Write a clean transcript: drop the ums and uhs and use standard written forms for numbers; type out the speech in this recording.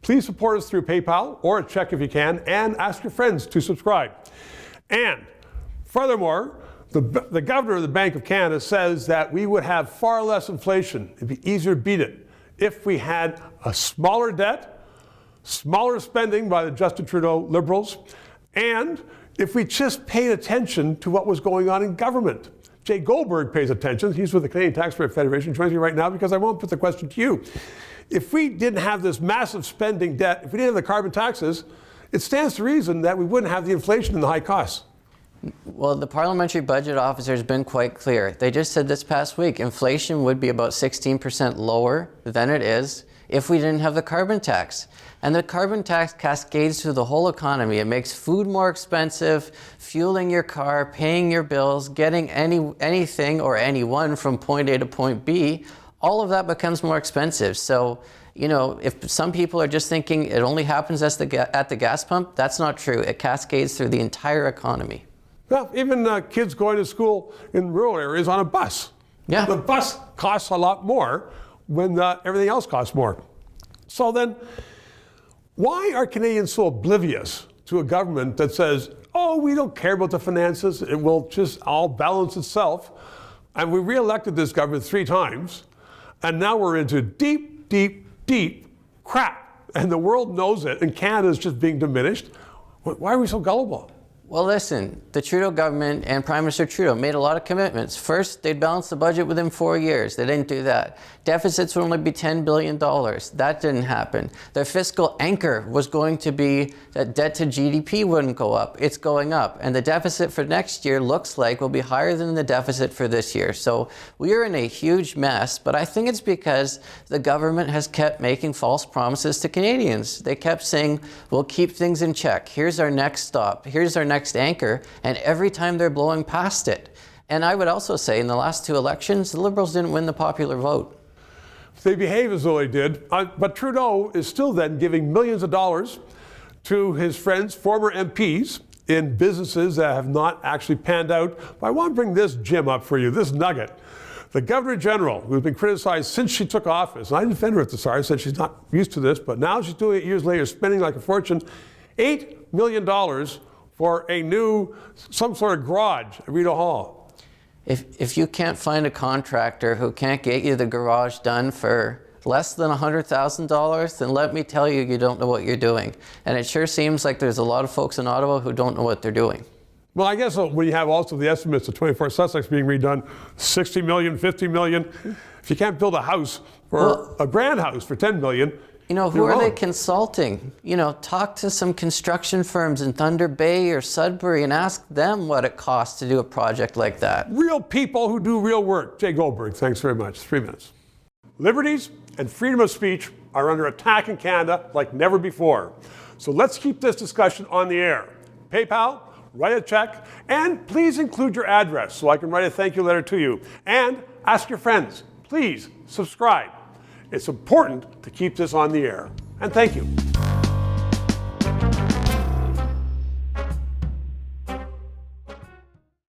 Please support us through PayPal or a check if you can, and ask your friends to subscribe. And furthermore, the governor of the Bank of Canada says that we would have far less inflation. It'd be easier to beat it if we had a smaller debt, smaller spending by the Justin Trudeau Liberals, and if we just paid attention to what was going on in government. Jay Goldberg pays attention. He's with the Canadian Taxpayers Federation. Joins me right now because I won't put the question to you. If we didn't have this massive spending debt, if we didn't have the carbon taxes, it stands to reason that we wouldn't have the inflation and the high costs. Well, the parliamentary budget officer has been quite clear. They just said this past week inflation would be about 16% lower than it is if we didn't have the carbon tax. And the carbon tax cascades through the whole economy. It makes food more expensive, fueling your car, paying your bills, getting anything or anyone from point A to point B. All of that becomes more expensive. So, if some people are just thinking it only happens at the gas pump, that's not true. It cascades through the entire economy. Well, even kids going to school in rural areas on a bus. Yeah. The bus costs a lot more when everything else costs more. So then, why are Canadians so oblivious to a government that says, oh, we don't care about the finances, it will just all balance itself? And we re-elected this government 3 times, and now we're into deep, deep, deep crap. And the world knows it, and Canada is just being diminished. Why are we so gullible? Well, listen, the Trudeau government and Prime Minister Trudeau made a lot of commitments. First, they'd balance the budget within 4 years. They didn't do that. Deficits would only be $10 billion. That didn't happen. Their fiscal anchor was going to be that debt to GDP wouldn't go up. It's going up. And the deficit for next year looks like will be higher than the deficit for this year. So we are in a huge mess, but I think it's because the government has kept making false promises to Canadians. They kept saying, we'll keep things in check. Here's our next stop. Here's our next anchor, and every time they're blowing past it. And I would also say in the last 2 elections, the Liberals didn't win the popular vote. They behave as though they did, but Trudeau is still then giving millions of dollars to his friends, former MPs, in businesses that have not actually panned out. But I want to bring this gem up for you, this nugget. The Governor General, who's been criticized since she took office, and I defend her at the start, I said she's not used to this, but now she's doing it years later, spending like a fortune, $8 million for some sort of garage at Rideau Hall. If you can't find a contractor who can't get you the garage done for less than $100,000, then let me tell you, you don't know what you're doing. And it sure seems like there's a lot of folks in Ottawa who don't know what they're doing. Well, I guess when you have also the estimates of 24 Sussex being redone, 60 million, 50 million, if you can't build a house or a grand house for 10 million, who are they consulting? Talk to some construction firms in Thunder Bay or Sudbury and ask them what it costs to do a project like that. Real people who do real work. Jay Goldberg, thanks very much. 3 minutes. Liberties and freedom of speech are under attack in Canada like never before. So let's keep this discussion on the air. PayPal, write a check, and please include your address so I can write a thank you letter to you. And ask your friends, please subscribe. It's important to keep this on the air. And thank you.